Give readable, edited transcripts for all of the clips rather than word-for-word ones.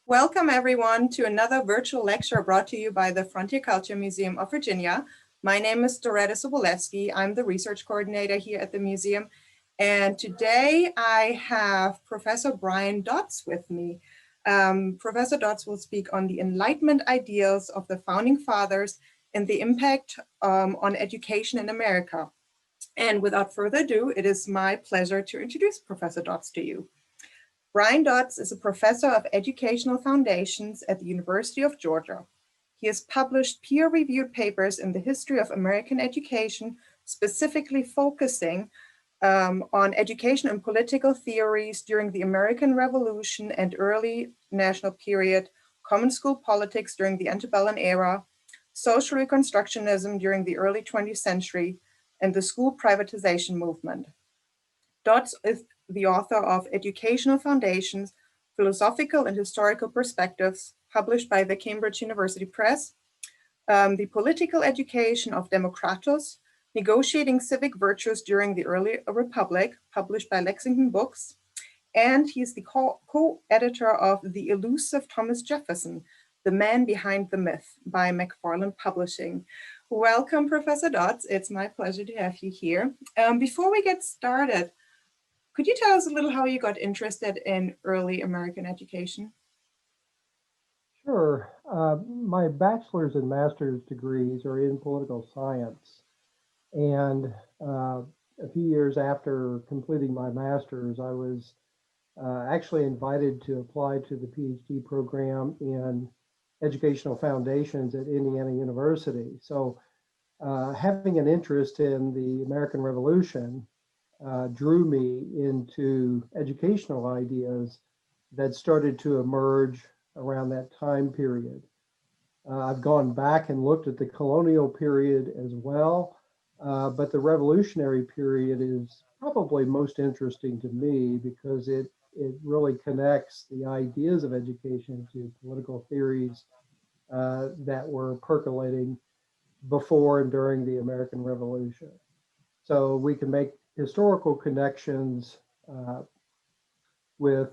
Welcome everyone to another virtual lecture brought to you by the Frontier Culture Museum of Virginia. My name is Doretta Sobolewski. I'm the research coordinator here at the museum. And today I have Professor Brian Dodds with me. Professor Dodds will speak on the Enlightenment ideals of the Founding Fathers and the impact on education in America. And without further ado, it is my pleasure to introduce Professor Dodds to you. Brian Dodds is a professor of educational foundations at the University of Georgia. He has published peer-reviewed papers in the history of American education, specifically focusing on education and political theories during the American Revolution and early national period, common school politics during the antebellum era, social reconstructionism during the early 20th century, and the school privatization movement. Dodds is the author of Educational Foundations, Philosophical and Historical Perspectives, published by the Cambridge University Press, The Political Education of Democratus, Negotiating Civic Virtues During the Early Republic, published by Lexington Books, and he's the co-editor of The Elusive Thomas Jefferson, The Man Behind the Myth, by McFarland Publishing. Welcome, Professor Dodds. It's my pleasure to have you here. Before we get started, could you tell us a little how you got interested in early American education? Sure. My bachelor's and master's degrees are in political science. And a few years after completing my master's, I was actually invited to apply to the PhD program in educational foundations at Indiana University. So having an interest in the American Revolution drew me into educational ideas that started to emerge around that time period. I've gone back and looked at the colonial period as well, but the revolutionary period is probably most interesting to me because it really connects the ideas of education to political theories that were percolating before and during the American Revolution. So we can make historical connections with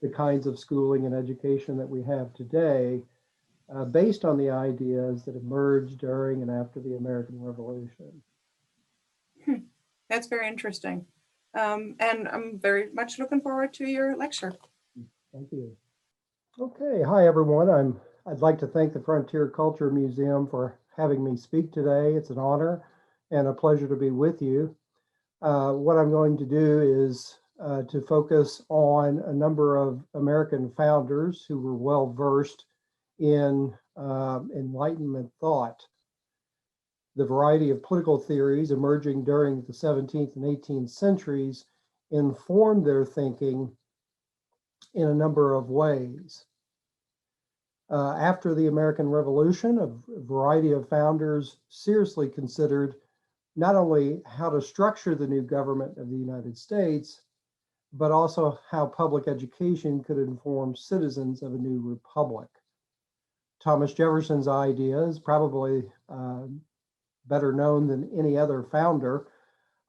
the kinds of schooling and education that we have today based on the ideas that emerged during and after the American Revolution. That's very interesting. And I'm very much looking forward to your lecture. Thank you. Okay, hi everyone. I'd like to thank the Frontier Culture Museum for having me speak today. It's an honor and a pleasure to be with you. What I'm going to do is to focus on a number of American founders who were well versed in Enlightenment thought. The variety of political theories emerging during the 17th and 18th centuries informed their thinking in a number of ways. After the American Revolution, a variety of founders seriously considered not only how to structure the new government of the United States, but also how public education could inform citizens of a new republic. Thomas Jefferson's ideas, probably better known than any other founder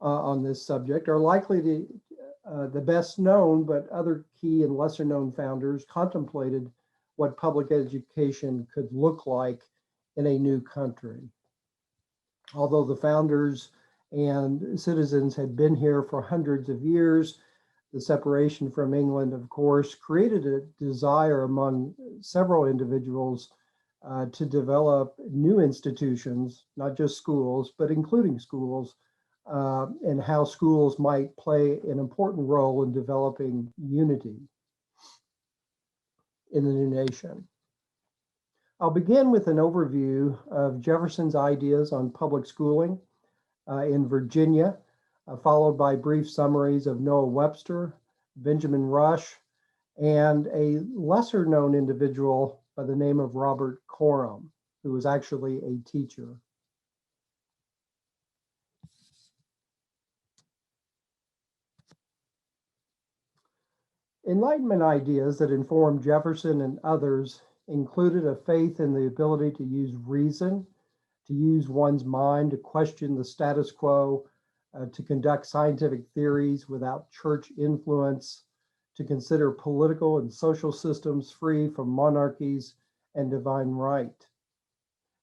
on this subject, are likely the best known, but other key and lesser known founders contemplated what public education could look like in a new country. Although the founders and citizens had been here for hundreds of years, the separation from England, of course, created a desire among several individuals to develop new institutions, not just schools, but including schools, and how schools might play an important role in developing unity in the new nation. I'll begin with an overview of Jefferson's ideas on public schooling in Virginia, followed by brief summaries of Noah Webster, Benjamin Rush, and a lesser known individual by the name of Robert Korum, who was actually a teacher. Enlightenment ideas that informed Jefferson and others included a faith in the ability to use reason, to use one's mind to question the status quo, to conduct scientific theories without church influence, to consider political and social systems free from monarchies and divine right.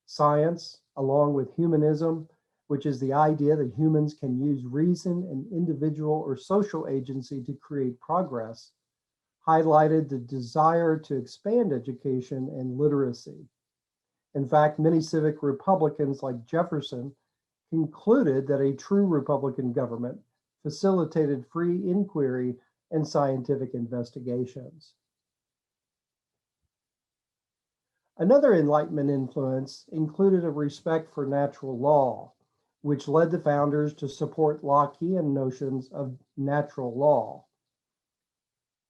Science, along with humanism, which is the idea that humans can use reason and individual or social agency to create progress, highlighted the desire to expand education and literacy. In fact, many civic Republicans like Jefferson concluded that a true Republican government facilitated free inquiry and scientific investigations. Another Enlightenment influence included a respect for natural law, which led the founders to support Lockean notions of natural law.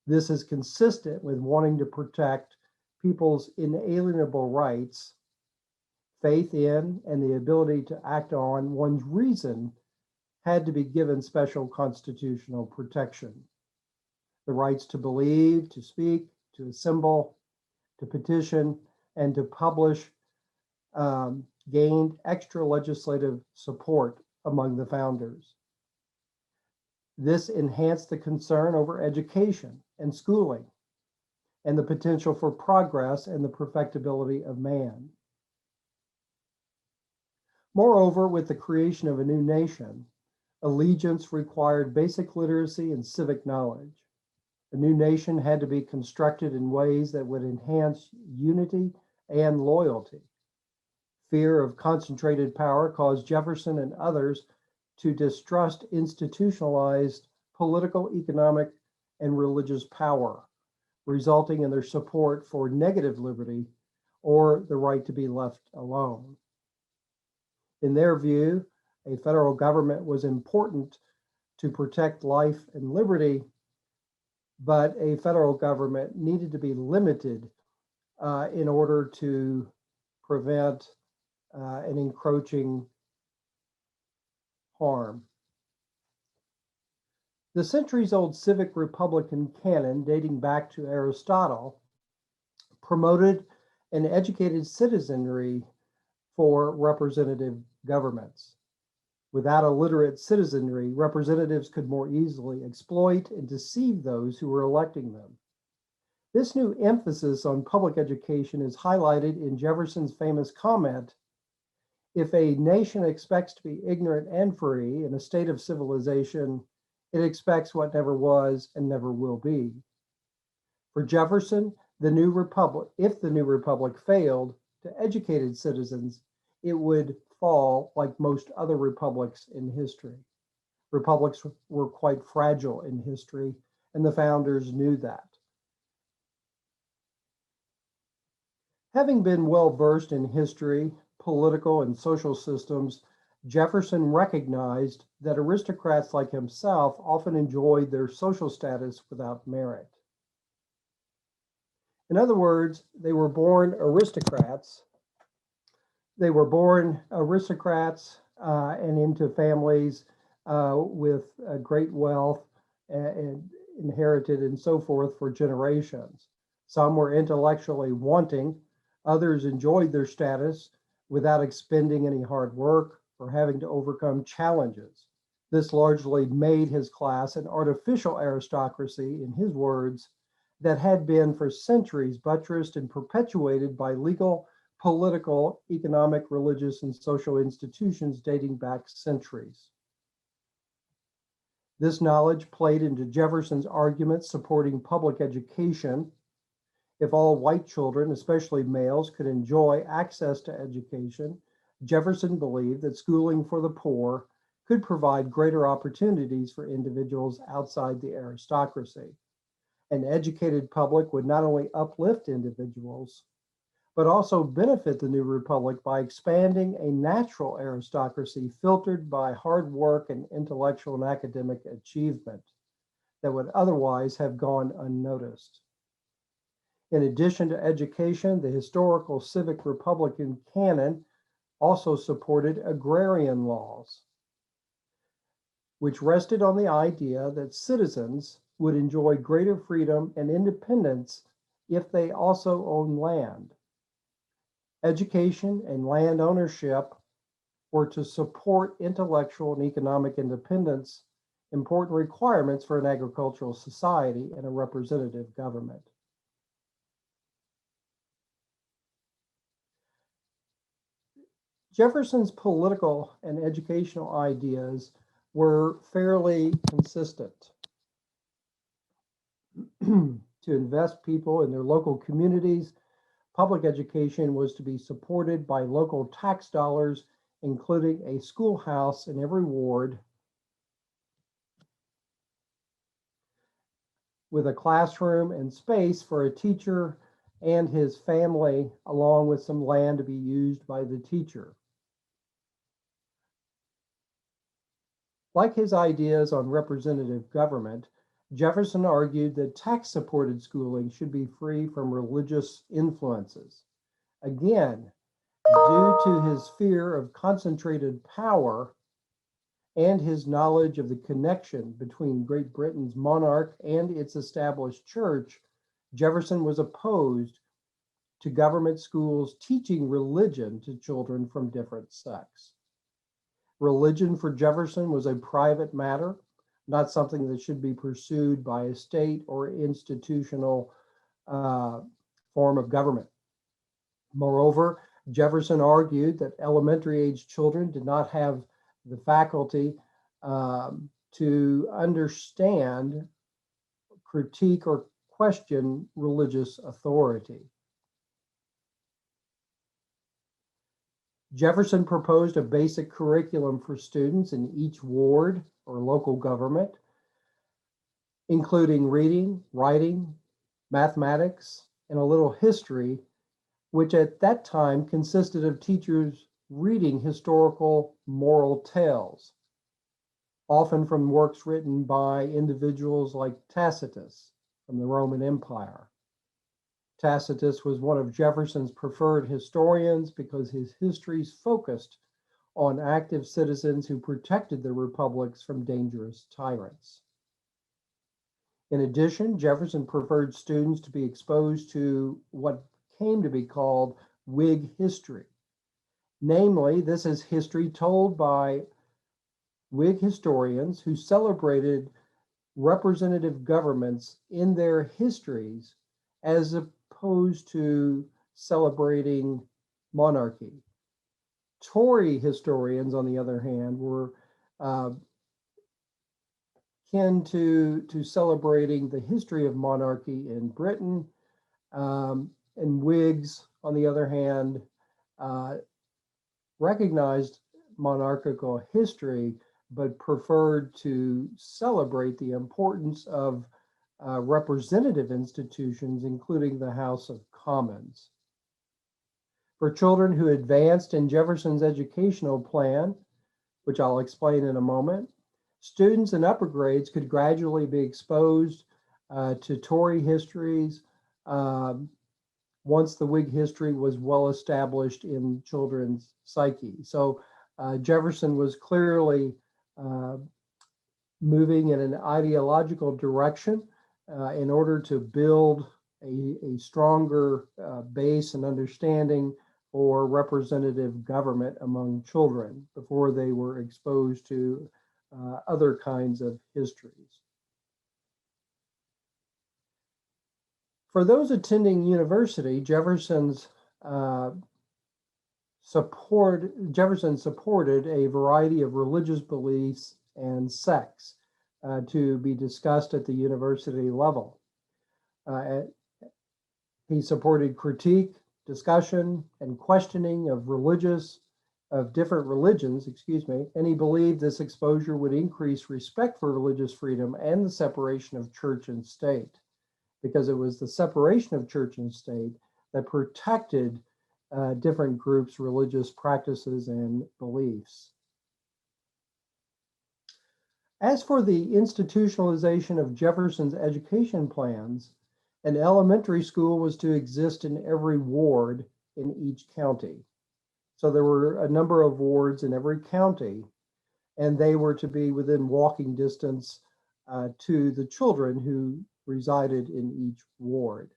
This is consistent with wanting to protect people's inalienable rights, faith in, and the ability to act on one's reason had to be given special constitutional protection. The rights to believe, to speak, to assemble, to petition, and to publish gained extra legislative support among the founders. This enhanced the concern over education and schooling and the potential for progress and the perfectibility of man. Moreover, with the creation of a new nation, allegiance required basic literacy and civic knowledge. A new nation had to be constructed in ways that would enhance unity and loyalty. Fear of concentrated power caused Jefferson and others to distrust institutionalized political, economic, and religious power, resulting in their support for negative liberty or the right to be left alone. In their view, a federal government was important to protect life and liberty, but a federal government needed to be limited in order to prevent an encroaching harm. The centuries-old civic republican canon, dating back to Aristotle, promoted an educated citizenry for representative governments. Without a literate citizenry, representatives could more easily exploit and deceive those who were electing them. This new emphasis on public education is highlighted in Jefferson's famous comment, "If a nation expects to be ignorant and free in a state of civilization, it expects what never was and never will be." For Jefferson, if the new republic failed to educated citizens, it would fall like most other republics in history. Republics were quite fragile in history, and the founders knew that. Having been well versed in history, political, and social systems, Jefferson recognized that aristocrats like himself often enjoyed their social status without merit. In other words, they were born aristocrats and into families with great wealth and inherited and so forth for generations. Some were intellectually wanting, others enjoyed their status without expending any hard work or having to overcome challenges. This largely made his class an artificial aristocracy, in his words, that had been for centuries buttressed and perpetuated by legal, political, economic, religious, and social institutions dating back centuries. This knowledge played into Jefferson's arguments supporting public education. If all white children, especially males, could enjoy access to education, Jefferson believed that schooling for the poor could provide greater opportunities for individuals outside the aristocracy. An educated public would not only uplift individuals, but also benefit the new republic by expanding a natural aristocracy filtered by hard work and intellectual and academic achievement that would otherwise have gone unnoticed. In addition to education, the historical civic republican canon also supported agrarian laws, which rested on the idea that citizens would enjoy greater freedom and independence if they also owned land. Education and land ownership were to support intellectual and economic independence important requirements for an agricultural society and a representative government. Jefferson's political and educational ideas were fairly consistent. To invest people in their local communities, public education was to be supported by local tax dollars, including a schoolhouse in every ward with a classroom and space for a teacher and his family, along with some land to be used by the teacher. Like his ideas on representative government, Jefferson argued that tax-supported schooling should be free from religious influences. Again, due to his fear of concentrated power and his knowledge of the connection between Great Britain's monarch and its established church, Jefferson was opposed to government schools teaching religion to children from different sects. Religion for Jefferson was a private matter, not something that should be pursued by a state or institutional form of government. Moreover, Jefferson argued that elementary age children did not have the faculty to understand, critique, or question religious authority. Jefferson proposed a basic curriculum for students in each ward or local government, including reading, writing, mathematics, and a little history, which at that time consisted of teachers reading historical moral tales, often from works written by individuals like Tacitus from the Roman Empire. Tacitus was one of Jefferson's preferred historians because his histories focused on active citizens who protected the republics from dangerous tyrants. In addition, Jefferson preferred students to be exposed to what came to be called Whig history. Namely, this is history told by Whig historians who celebrated representative governments in their histories as opposed to celebrating monarchy. Tory historians, on the other hand, were akin to celebrating the history of monarchy in Britain, and Whigs, on the other hand, recognized monarchical history, but preferred to celebrate the importance of representative institutions, including the House of Commons. For children who advanced in Jefferson's educational plan, which I'll explain in a moment, students in upper grades could gradually be exposed to Tory histories once the Whig history was well established in children's psyche. So Jefferson was clearly moving in an ideological direction in order to build a stronger base and understanding for representative government among children before they were exposed to other kinds of histories. For those attending university, Jefferson supported a variety of religious beliefs and sects to be discussed at the university level. He supported critique, discussion, and questioning of different religions, and he believed this exposure would increase respect for religious freedom and the separation of church and state, because it was the separation of church and state that protected different groups' religious practices and beliefs. As for the institutionalization of Jefferson's education plans, an elementary school was to exist in every ward in each county. So there were a number of wards in every county, and they were to be within walking distance to the children who resided in each ward.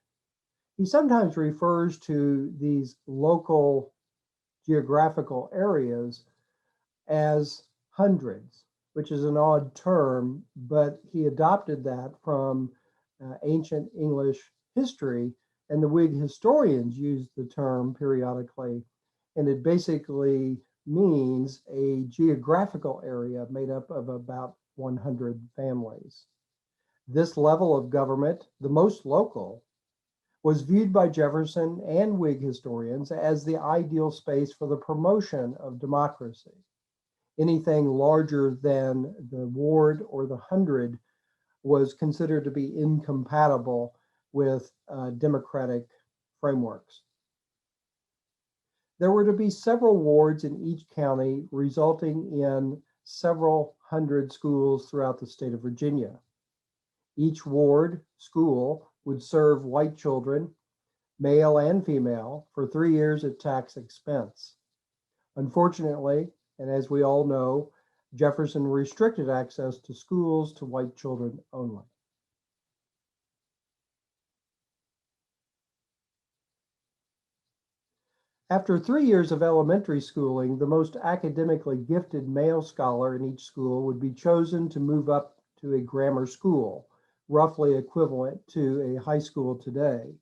He sometimes refers to these local geographical areas as hundreds. which is an odd term, but he adopted that from ancient English history, and the Whig historians used the term periodically, and it basically means a geographical area made up of about 100 families. This level of government, the most local, was viewed by Jefferson and Whig historians as the ideal space for the promotion of democracy. Anything larger than the ward or the hundred was considered to be incompatible with democratic frameworks. There were to be several wards in each county, resulting in several hundred schools throughout the state of Virginia. Each ward school would serve white children, male and female, for 3 years at tax expense. Unfortunately, and as we all know, Jefferson restricted access to schools to white children only. After 3 years of elementary schooling, the most academically gifted male scholar in each school would be chosen to move up to a grammar school, roughly equivalent to a high school today.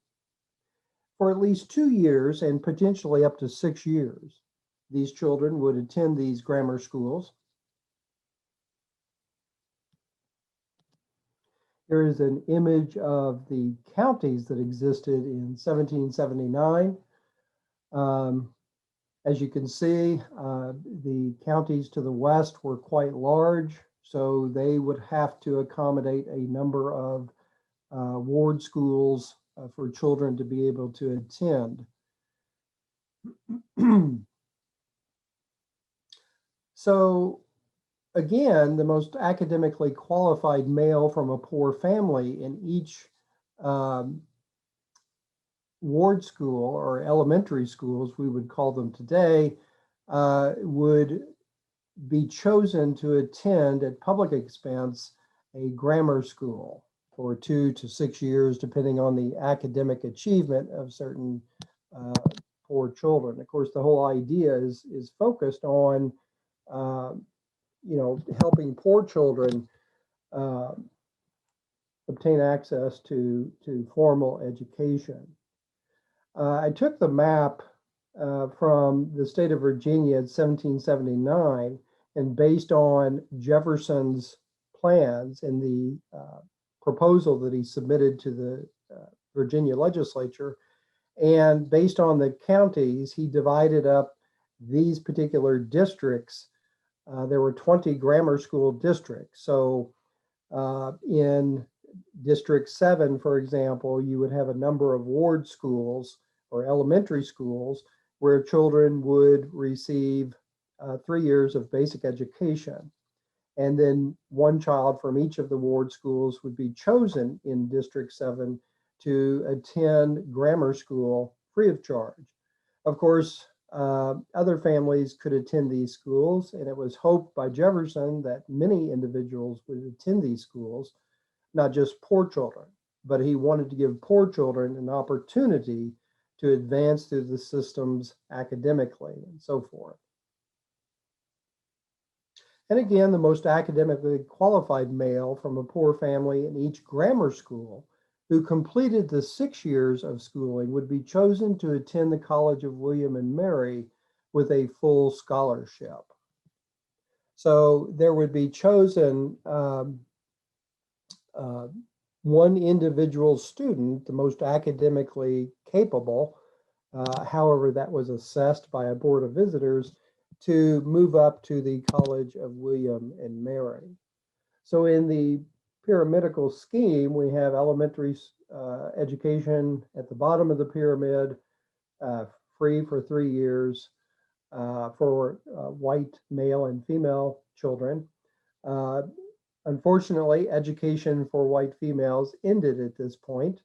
For at least 2 years and potentially up to 6 years, these children would attend these grammar schools. Here is an image of the counties that existed in 1779. As you can see, the counties to the west were quite large, so they would have to accommodate a number of ward schools for children to be able to attend. So again, the most academically qualified male from a poor family in each ward school, or elementary schools, we would call them today, would be chosen to attend at public expense a grammar school for 2 to 6 years, depending on the academic achievement of certain poor children. Of course, the whole idea is focused on helping poor children obtain access to formal education. I took the map from the state of Virginia in 1779, and based on Jefferson's plans and the proposal that he submitted to the Virginia legislature, and based on the counties, he divided up these particular districts. There were 20 grammar school districts. So in District 7, for example, you would have a number of ward schools or elementary schools where children would receive 3 years of basic education. And then one child from each of the ward schools would be chosen in District 7 to attend grammar school free of charge. Of course, other families could attend these schools, and it was hoped by Jefferson that many individuals would attend these schools, not just poor children, but he wanted to give poor children an opportunity to advance through the systems academically and so forth. And again, the most academically qualified male from a poor family in each grammar school who completed the 6 years of schooling would be chosen to attend the College of William and Mary with a full scholarship. So there would be chosen one individual student, the most academically capable, however that was assessed by a board of visitors, to move up to the College of William and Mary. So in the pyramidical scheme, we have elementary education at the bottom of the pyramid, free for 3 years for white male and female children. Unfortunately, education for white females ended at this point.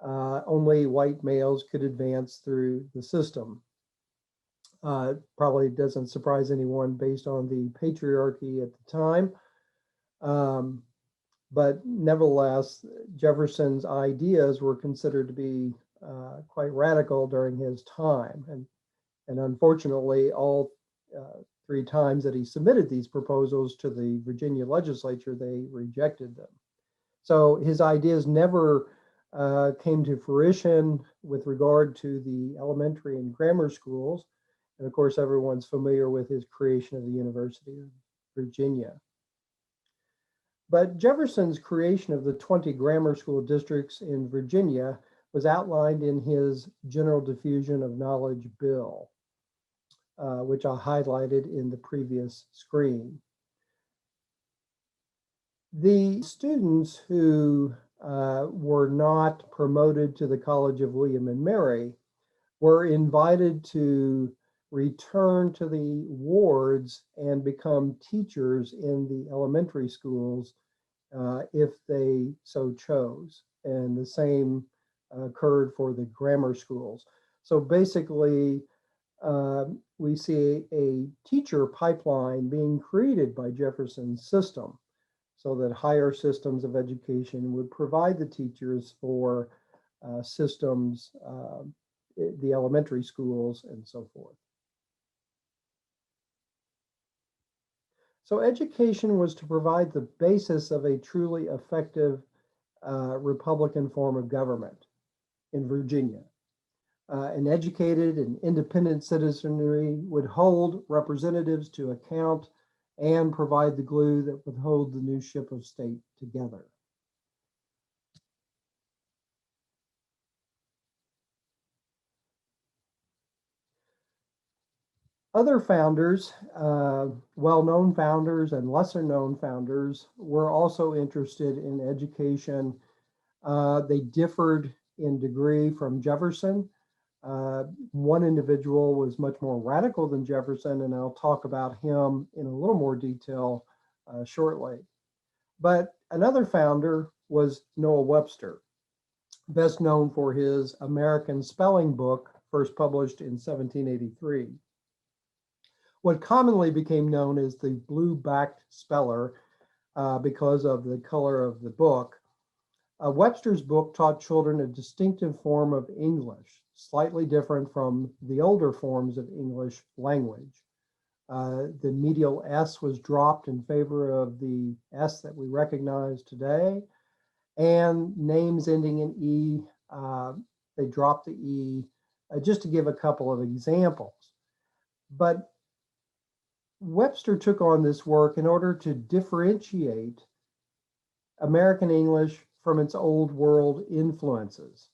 Only white males could advance through the system. Probably doesn't surprise anyone based on the patriarchy at the time. But nevertheless, Jefferson's ideas were considered to be quite radical during his time. And unfortunately, all 3 times that he submitted these proposals to the Virginia legislature, they rejected them. So his ideas never came to fruition with regard to the elementary and grammar schools. And of course, everyone's familiar with his creation of the University of Virginia. But Jefferson's creation of the 20 grammar school districts in Virginia was outlined in his General Diffusion of Knowledge Bill, which I highlighted in the previous screen. The students who were not promoted to the College of William and Mary were invited to return to the wards and become teachers in the elementary schools if they so chose. And the same occurred for the grammar schools. So basically, we see a teacher pipeline being created by Jefferson's system, so that higher systems of education would provide the teachers for systems, the elementary schools, and so forth. So education was to provide the basis of a truly effective Republican form of government in Virginia. An educated and independent citizenry would hold representatives to account and provide the glue that would hold the new ship of state together. Other founders, well-known founders and lesser-known founders, were also interested in education. They differed in degree from Jefferson. One individual was much more radical than Jefferson, and I'll talk about him in a little more detail shortly. But another founder was Noah Webster, best known for his American Spelling book, first published in 1783. What commonly became known as the blue-backed speller because of the color of the book. Webster's book taught children a distinctive form of English, slightly different from the older forms of English language. The medial S was dropped in favor of the S that we recognize today, and names ending in E, they dropped the E, just to give a couple of examples. But Webster took on this work in order to differentiate American English from its old world influences.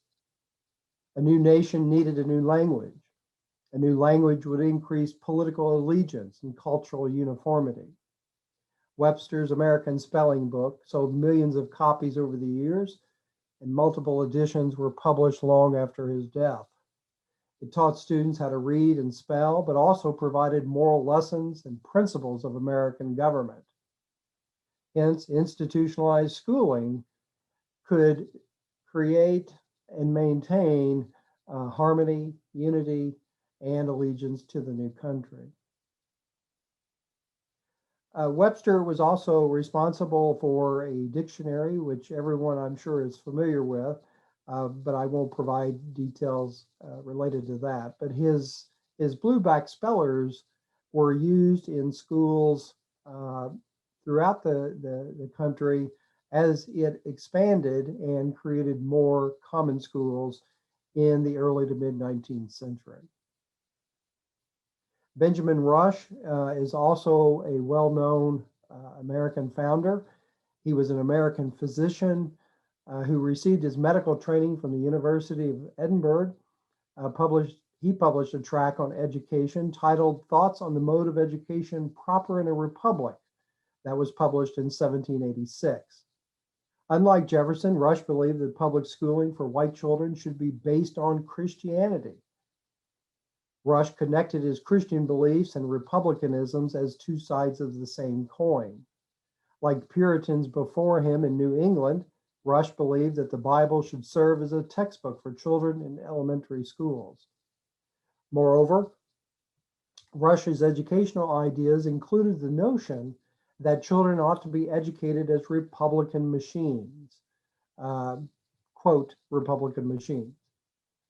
A new nation needed a new language. A new language would increase political allegiance and cultural uniformity. Webster's American Spelling book sold millions of copies over the years, and multiple editions were published long after his death. It taught students how to read and spell, but also provided moral lessons and principles of American government. Hence, institutionalized schooling could create and maintain harmony, unity, and allegiance to the new country. Webster was also responsible for a dictionary, which everyone I'm sure is familiar with, but I won't provide details related to that. But his blueback spellers were used in schools throughout the country as it expanded and created more common schools in the early to mid 19th century. Benjamin Rush is also a well-known American founder. He was an American physician who received his medical training from the University of Edinburgh. He published a tract on education titled Thoughts on the Mode of Education Proper in a Republic, that was published in 1786. Unlike Jefferson, Rush believed that public schooling for white children should be based on Christianity. Rush connected his Christian beliefs and republicanisms as two sides of the same coin. Like Puritans before him in New England, Rush believed that the Bible should serve as a textbook for children in elementary schools. Moreover, Rush's educational ideas included the notion that children ought to be educated as Republican machines, quote, Republican machines.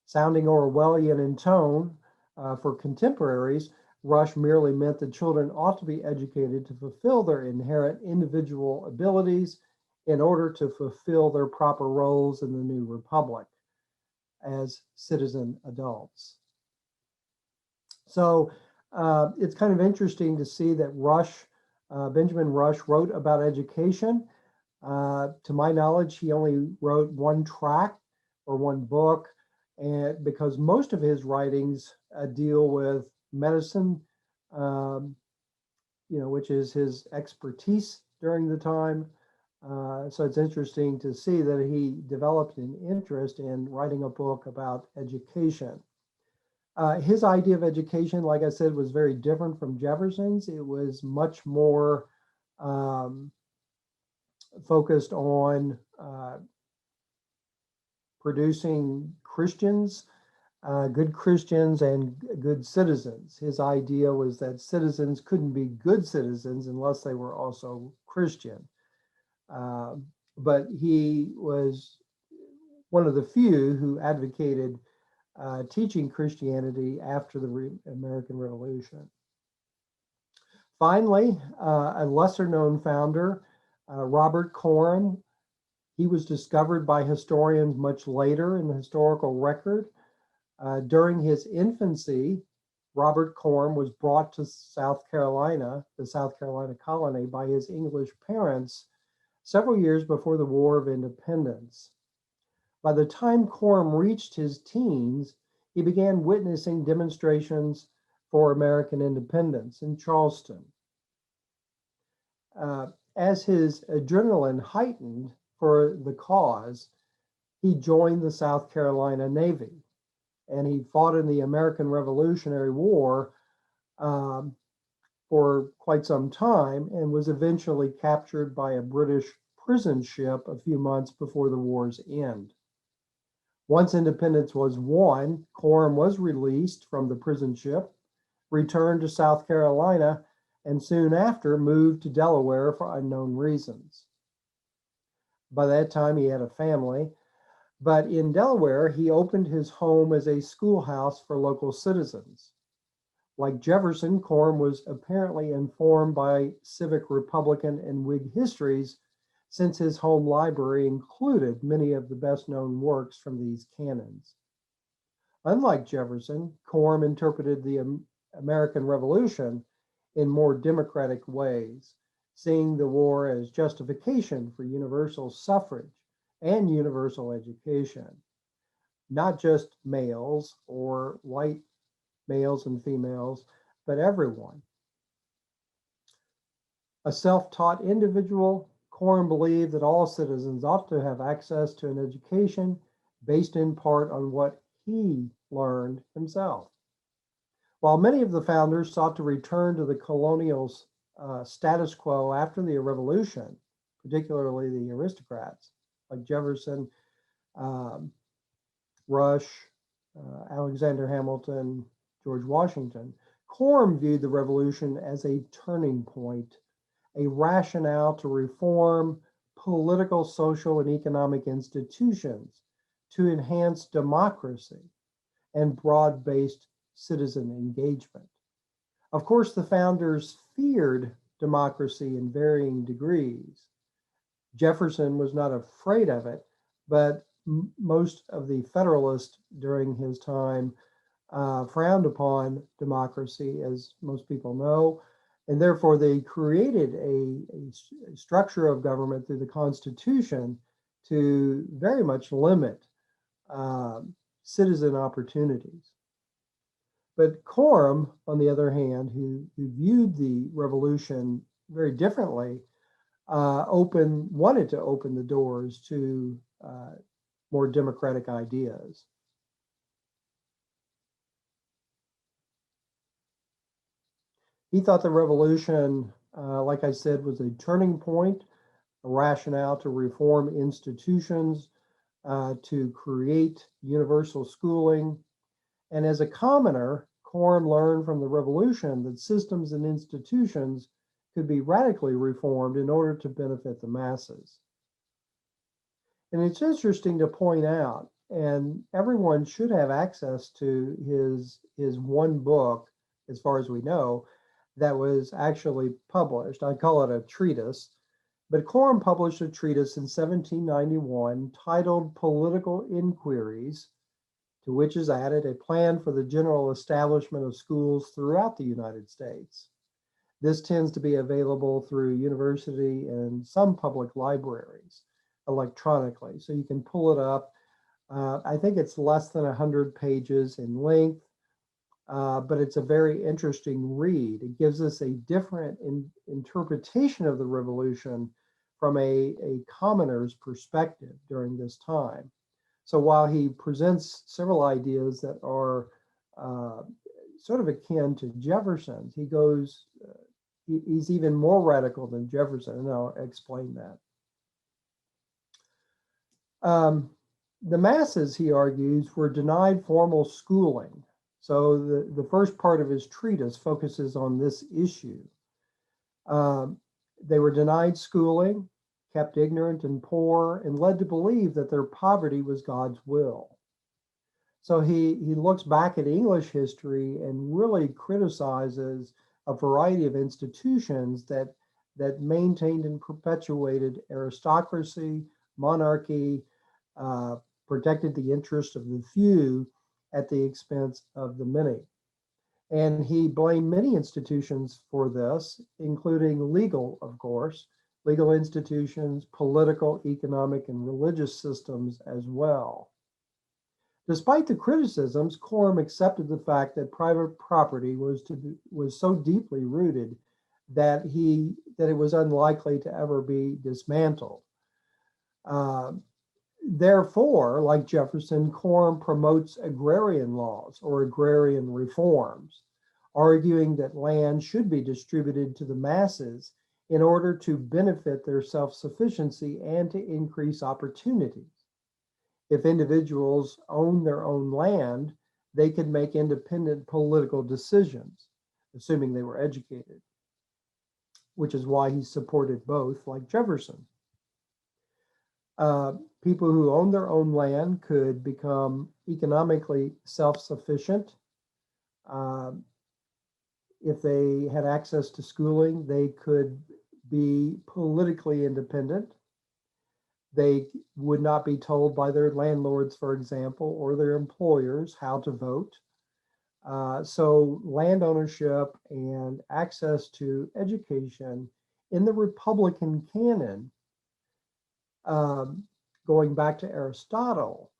Sounding Orwellian in tone for contemporaries, Rush merely meant that children ought to be educated to fulfill their inherent individual abilities in order to fulfill their proper roles in the new republic as citizen adults. So it's kind of interesting to see that Benjamin Rush wrote about education. To my knowledge, he only wrote one tract or one book, and because most of his writings deal with medicine, which is his expertise during the time. So it's interesting to see that he developed an interest in writing a book about education. His idea of education, like I said, was very different from Jefferson's. It was much more focused on producing Christians, good Christians and good citizens. His idea was that citizens couldn't be good citizens unless they were also Christian. But he was one of the few who advocated teaching Christianity after the American Revolution. Finally, a lesser known founder, Robert Korum. He was discovered by historians much later in the historical record. During his infancy, Robert Korum was brought to South Carolina, the South Carolina colony, by his English parents several years before the War of Independence. By the time Korum reached his teens, he began witnessing demonstrations for American independence in Charleston. As his adrenaline heightened for the cause, he joined the South Carolina Navy, and he fought in the American Revolutionary War for quite some time and was eventually captured by a British prison ship a few months before the war's end. Once independence was won, Korum was released from the prison ship, returned to South Carolina, and soon after moved to Delaware for unknown reasons. By that time, he had a family, but in Delaware, he opened his home as a schoolhouse for local citizens. Like Jefferson, Korum was apparently informed by civic Republican and Whig histories, since his home library included many of the best-known works from these canons. Unlike Jefferson, Korum interpreted the American Revolution in more democratic ways, seeing the war as justification for universal suffrage and universal education, not just males or white males and females, but everyone. A self-taught individual, Korum believed that all citizens ought to have access to an education based in part on what he learned himself. While many of the founders sought to return to the colonial status quo after the Revolution, particularly the aristocrats like Jefferson, Rush, Alexander Hamilton, George Washington, Korum viewed the Revolution as a turning point, a rationale to reform political, social, and economic institutions to enhance democracy and broad-based citizen engagement. Of course, the founders feared democracy in varying degrees. Jefferson was not afraid of it, but most of the Federalists during his time frowned upon democracy, as most people know, and therefore they created a structure of government through the Constitution to very much limit citizen opportunities. But Korum, on the other hand, who viewed the revolution very differently, wanted to open the doors to more democratic ideas. He thought the revolution, like I said, was a turning point, a rationale to reform institutions, to create universal schooling. And as a commoner, Korum learned from the revolution that systems and institutions could be radically reformed in order to benefit the masses. And it's interesting to point out, and everyone should have access to his one book, as far as we know, that was actually published. I call it a treatise, but Korum published a treatise in 1791 titled Political Inquiries, to which is added a plan for the general establishment of schools throughout the United States. This tends to be available through university and some public libraries electronically. So you can pull it up. I think it's less than 100 pages in length, but it's a very interesting read. It gives us a different interpretation of the revolution from a commoner's perspective during this time. So while he presents several ideas that are sort of akin to Jefferson's, he goes, he's even more radical than Jefferson, and I'll explain that. The masses, he argues, were denied formal schooling. So the first part of his treatise focuses on this issue. They were denied schooling, kept ignorant and poor, and led to believe that their poverty was God's will. So he looks back at English history and really criticizes a variety of institutions that maintained and perpetuated aristocracy, monarchy, protected the interest of the few at the expense of the many. And he blamed many institutions for this, including legal, of course, legal institutions, political, economic, and religious systems as well. Despite the criticisms, Korum accepted the fact that private property was so deeply rooted that it was unlikely to ever be dismantled. Therefore, like Jefferson, Korum promotes agrarian laws or agrarian reforms, arguing that land should be distributed to the masses in order to benefit their self-sufficiency and to increase opportunities. If individuals own their own land, they could make independent political decisions, assuming they were educated, which is why he supported both, like Jefferson. People who own their own land could become economically self-sufficient. If they had access to schooling, they could be politically independent. They would not be told by their landlords, for example, or their employers how to vote. So land ownership and access to education in the Republican canon, going back to Aristotle,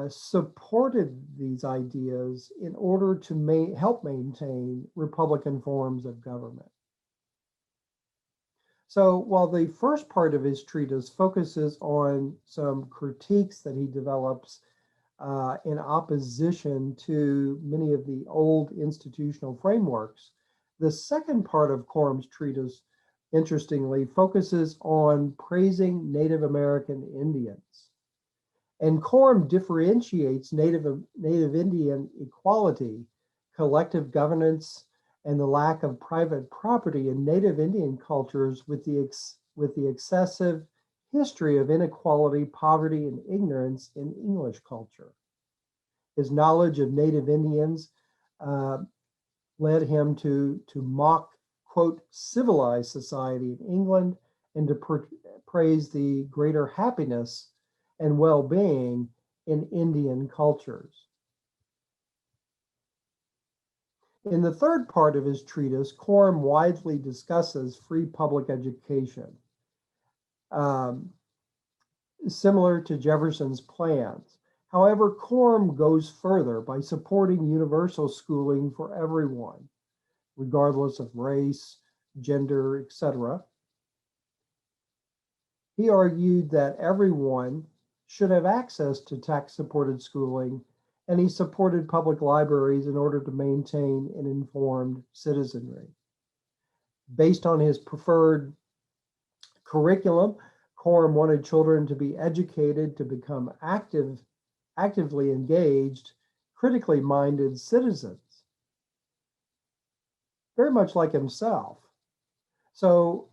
supported these ideas in order to help maintain Republican forms of government. So while the first part of his treatise focuses on some critiques that he develops in opposition to many of the old institutional frameworks, the second part of Korum's treatise, interestingly, focuses on praising Native American Indians. And Korum differentiates Native Indian equality, collective governance, and the lack of private property in Native Indian cultures with the excessive history of inequality, poverty, and ignorance in English culture. His knowledge of Native Indians led him to mock, quote, civilized society in England and to praise the greater happiness and well-being in Indian cultures. In the third part of his treatise, Korum widely discusses free public education, similar to Jefferson's plans. However, Korum goes further by supporting universal schooling for everyone, regardless of race, gender, etc. He argued that everyone should have access to tax-supported schooling, and he supported public libraries in order to maintain an informed citizenry. Based on his preferred curriculum, Korum wanted children to be educated to become actively engaged, critically minded citizens, very much like himself. So,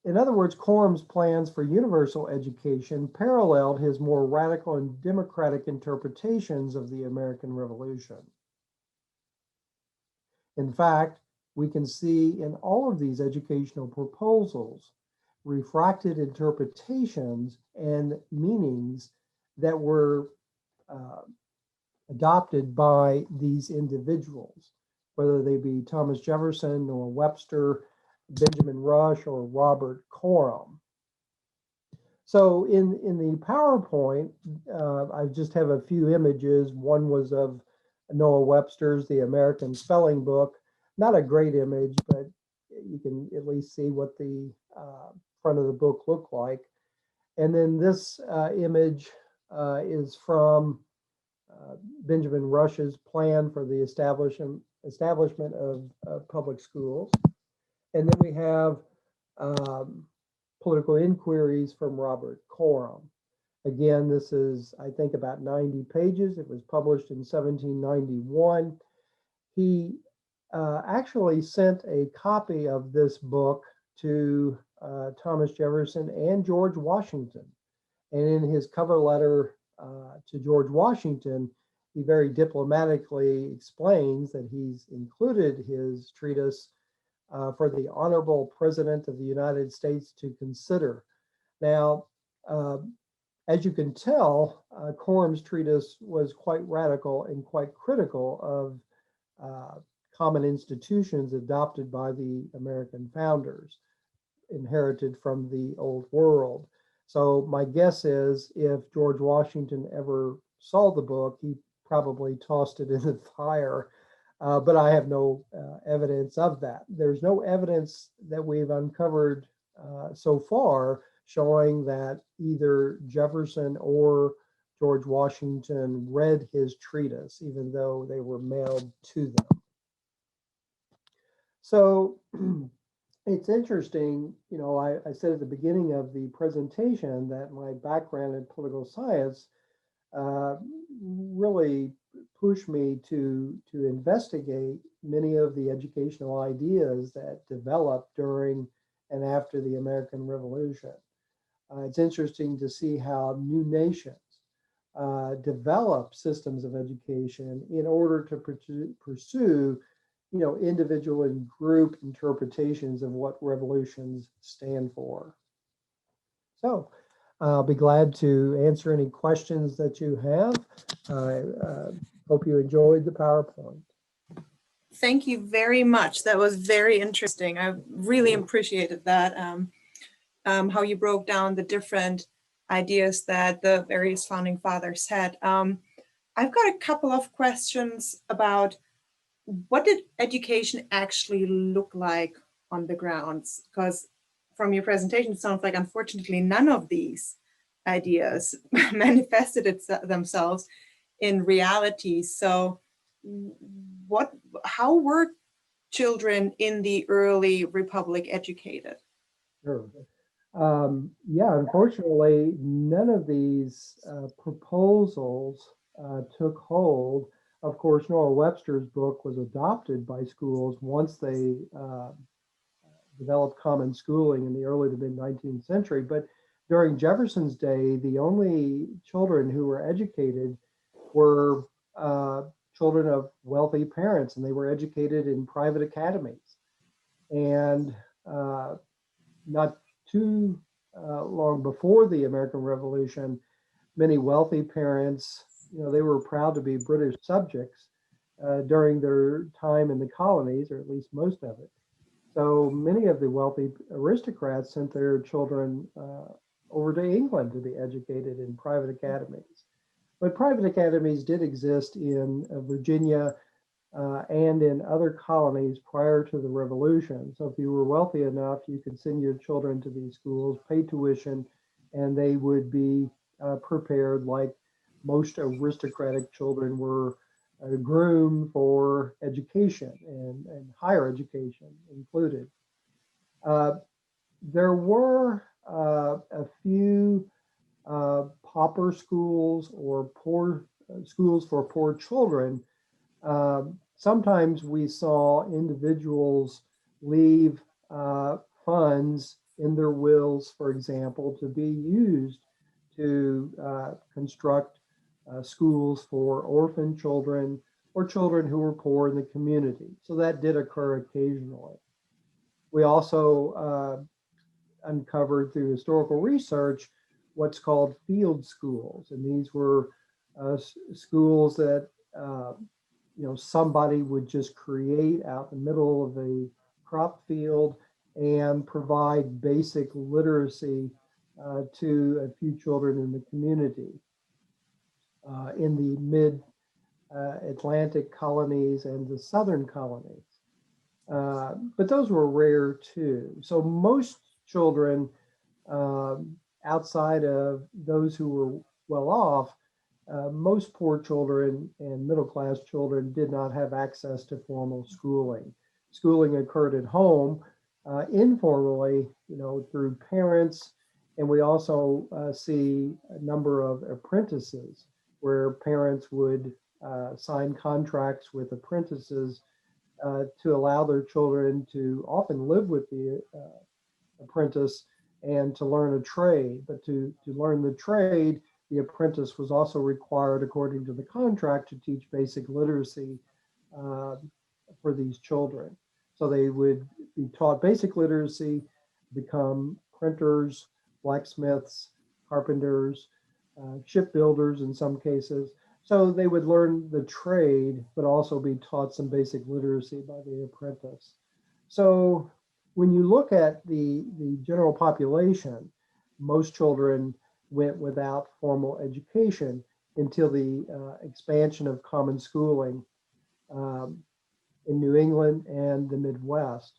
in other words, Korum's plans for universal education paralleled his more radical and democratic interpretations of the American Revolution. In fact, we can see in all of these educational proposals refracted interpretations and meanings that were adopted by these individuals, whether they be Thomas Jefferson or Webster, Benjamin Rush, or Robert Korum. So in the PowerPoint, I just have a few images. One was of Noah Webster's The American Spelling Book. Not a great image, but you can at least see what the front of the book looked like. And then this image is from Benjamin Rush's plan for the establishment of public schools. And then we have Political Inquiries from Robert Korum. Again, this is, I think, about 90 pages. It was published in 1791. He actually sent a copy of this book to Thomas Jefferson and George Washington. And in his cover letter to George Washington, he very diplomatically explains that he's included his treatise for the Honorable President of the United States to consider. Now, as you can tell, Korum's treatise was quite radical and quite critical of common institutions adopted by the American founders, inherited from the old world. So my guess is if George Washington ever saw the book, he probably tossed it in the fire, but I have no evidence of that. There's no evidence that we've uncovered so far showing that either Jefferson or George Washington read his treatise, even though they were mailed to them. So it's interesting, you know, I said at the beginning of the presentation that my background in political science really pushed me to investigate many of the educational ideas that developed during and after the American Revolution. It's interesting to see how new nations develop systems of education in order to pursue, you know, individual and group interpretations of what revolutions stand for. So I'll be glad to answer any questions that you have. I hope you enjoyed the PowerPoint. Thank you very much. That was very interesting. I really appreciated that, how you broke down the different ideas that the various founding fathers had. I've got a couple of questions about what did education actually look like on the grounds? Because from your presentation, it sounds like, unfortunately, none of these ideas manifested themselves in reality. So how were children in the early republic educated? Sure. Yeah, unfortunately, none of these proposals took hold. Of course, Noah Webster's book was adopted by schools once they developed common schooling in the early to mid 19th century. But during Jefferson's day, the only children who were educated were children of wealthy parents, and they were educated in private academies. And not too long before the American Revolution, many wealthy parents, you know, they were proud to be British subjects during their time in the colonies, or at least most of it. So many of the wealthy aristocrats sent their children over to England to be educated in private academies. But private academies did exist in Virginia and in other colonies prior to the Revolution. So if you were wealthy enough, you could send your children to these schools, pay tuition, and they would be prepared like most aristocratic children were groomed for education and higher education included. There were a few pauper schools or poor schools for poor children. Sometimes we saw individuals leave funds in their wills, for example, to be used to construct schools for orphan children or children who were poor in the community. So that did occur occasionally. We also uncovered through historical research what's called field schools. And these were schools that somebody would just create out in the middle of a crop field and provide basic literacy to a few children in the community. In the mid-Atlantic colonies and the southern colonies. But those were rare too. So most children outside of those who were well off, most poor children and middle-class children did not have access to formal schooling. Schooling occurred at home, informally, through parents, and we also see a number of apprentices where parents would sign contracts with apprentices to allow their children to often live with the apprentice and to learn a trade. But to learn the trade, the apprentice was also required, according to the contract, to teach basic literacy for these children. So they would be taught basic literacy, become printers, blacksmiths, carpenters, shipbuilders in some cases. So they would learn the trade, but also be taught some basic literacy by the apprentice. So when you look at the general population, most children went without formal education until the expansion of common schooling in New England and the Midwest.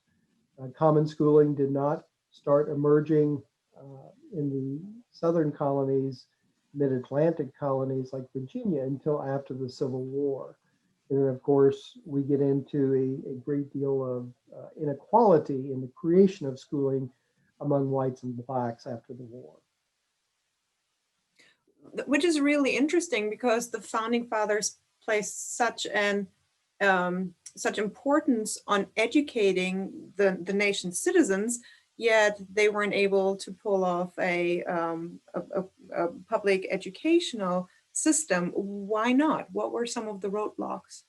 Common schooling did not start emerging in the southern colonies, mid-Atlantic colonies like Virginia until after the Civil War. And then, of course, we get into a great deal of inequality in the creation of schooling among whites and blacks after the war. Which is really interesting because the founding fathers placed such importance on educating the nation's citizens, yet they weren't able to pull off a public educational system. Why not? What were some of the roadblocks?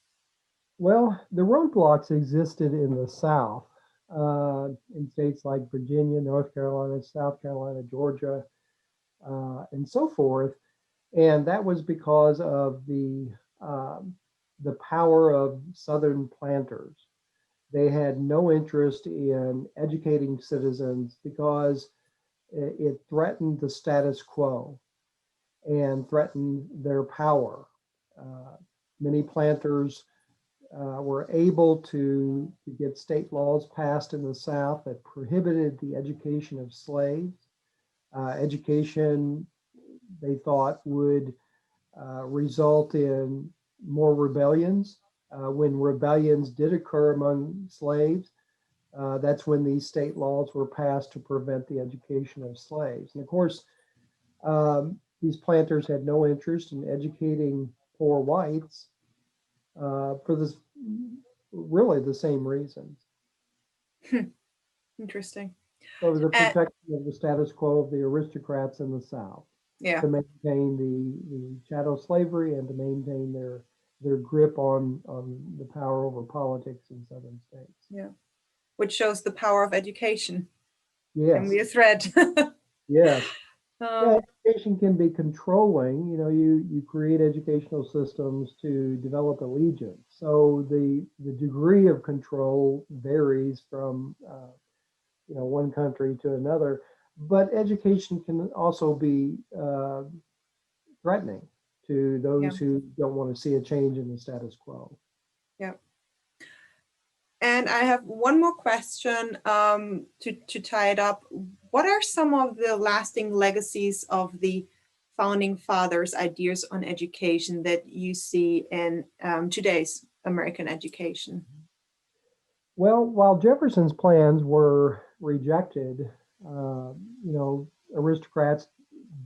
Well, the roadblocks existed in the South, in states like Virginia, North Carolina, South Carolina, Georgia, and so forth. And that was because of the power of Southern planters. They had no interest in educating citizens because it threatened the status quo and threatened their power. Many planters were able to get state laws passed in the South that prohibited the education of slaves. Education, they thought, would result in more rebellions. When rebellions did occur among slaves, that's when these state laws were passed to prevent the education of slaves. And of course, these planters had no interest in educating poor whites for this really the same reasons. Interesting. So it was a protection of the status quo of the aristocrats in the South. Yeah. To maintain the chattel slavery and to maintain their grip on the power over politics in southern states. Yeah. Which shows the power of education. Yes. Can be a threat. Yes. Yeah, education can be controlling. You create educational systems to develop allegiance. So the degree of control varies from one country to another. But education can also be threatening to those who don't want to see a change in the status quo. Yeah. And I have one more question to tie it up. What are some of the lasting legacies of the founding fathers' ideas on education that you see in today's American education? Well, while Jefferson's plans were rejected, aristocrats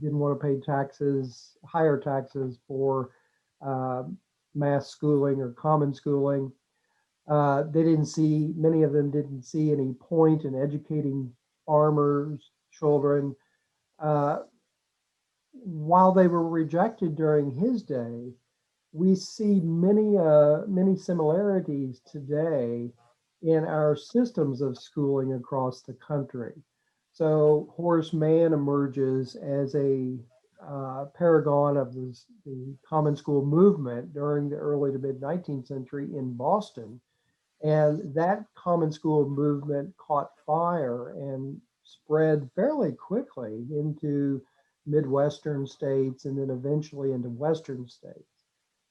didn't want to pay higher taxes for mass schooling or common schooling. Many of them didn't see any point in educating farmers' children. While they were rejected during his day, we see many similarities today in our systems of schooling across the country. So Horace Mann emerges as a paragon of the common school movement during the early to mid 19th century in Boston. And that common school movement caught fire and spread fairly quickly into Midwestern states and then eventually into Western states.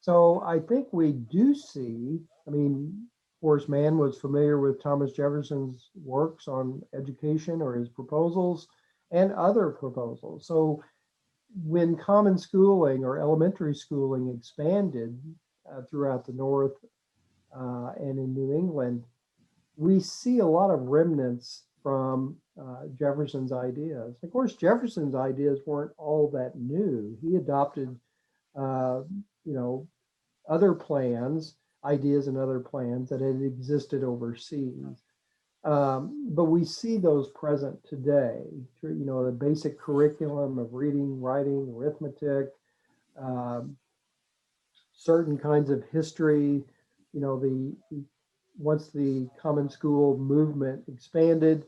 So I think we do see, I mean, Horace Mann was familiar with Thomas Jefferson's works on education or his proposals and other proposals. So when common schooling or elementary schooling expanded throughout the North and in New England, we see a lot of remnants from Jefferson's ideas. Of course, Jefferson's ideas weren't all that new. He adopted, uh, you know, other plans, ideas and other plans that had existed overseas. But we see those present today. You know, the basic curriculum of reading, writing, arithmetic, um, certain kinds of history. You know, once the common school movement expanded,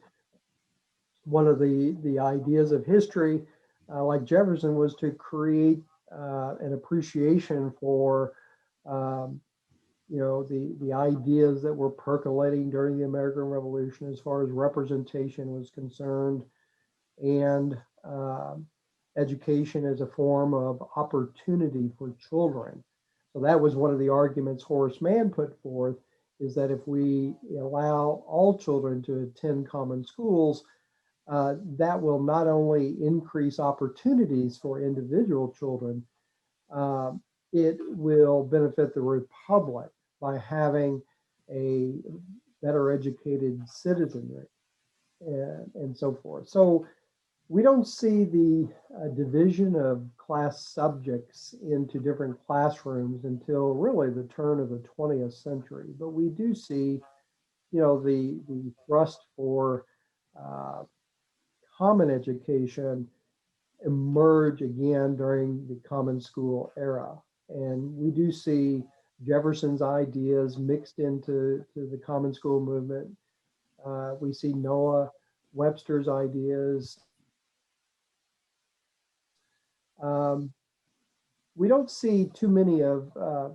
one of the ideas of history, like Jefferson, was to create an appreciation for um, you know, the ideas that were percolating during the American Revolution as far as representation was concerned, and education as a form of opportunity for children. So that was one of the arguments Horace Mann put forth, is that if we allow all children to attend common schools, that will not only increase opportunities for individual children, uh, it will benefit the republic by having a better educated citizenry and so forth. So we don't see the division of class subjects into different classrooms until really the turn of the 20th century. But we do see, you know, the thrust for uh, common education emerge again during the common school era. And we do see Jefferson's ideas mixed into the common school movement. We see Noah Webster's ideas. Um, we don't see too many of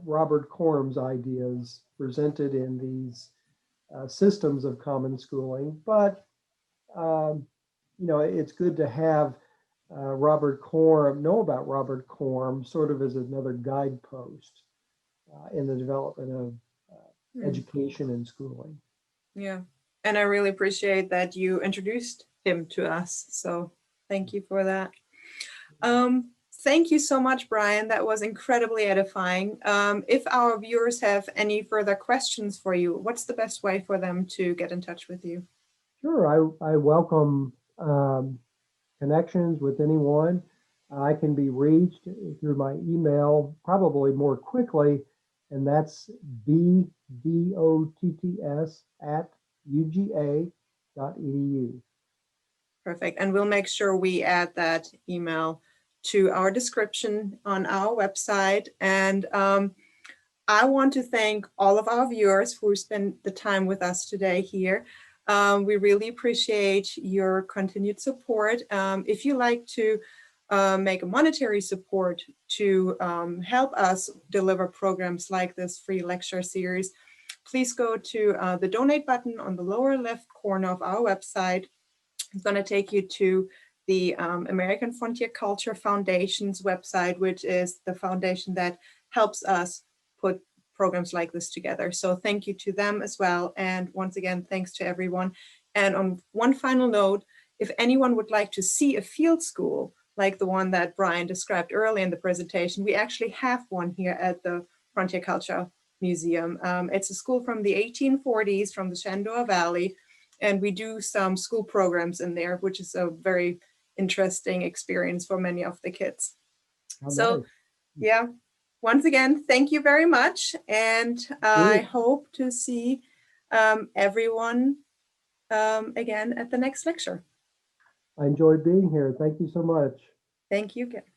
Robert Korum's ideas presented in these systems of common schooling, but you know, it's good to have Robert Korum, know about Robert Korum sort of as another guidepost in the development of education and schooling. Yeah, and I really appreciate that you introduced him to us. So thank you for that. Thank you so much, Brian. That was incredibly edifying. If our viewers have any further questions for you, what's the best way for them to get in touch with you? Sure, I welcome connections with anyone. I can be reached through my email probably more quickly, and that's bdotts@uga.edu. Perfect. And we'll make sure we add that email to our description on our website. And I want to thank all of our viewers who spent the time with us today here. We really appreciate your continued support. If you like to make a monetary support to help us deliver programs like this free lecture series, please go to the donate button on the lower left corner of our website. It's going to take you to the American Frontier Culture Foundation's website, which is the foundation that helps us put programs like this together. So thank you to them as well. And once again, thanks to everyone. And on one final note, if anyone would like to see a field school like the one that Brian described early in the presentation, we actually have one here at the Frontier Culture Museum. It's a school from the 1840s from the Shenandoah Valley. And we do some school programs in there, which is a very interesting experience for many of the kids. So, Nice. yeah, once again, thank you very much. And I hope to see everyone again at the next lecture. I enjoyed being here. Thank you so much. Thank you again.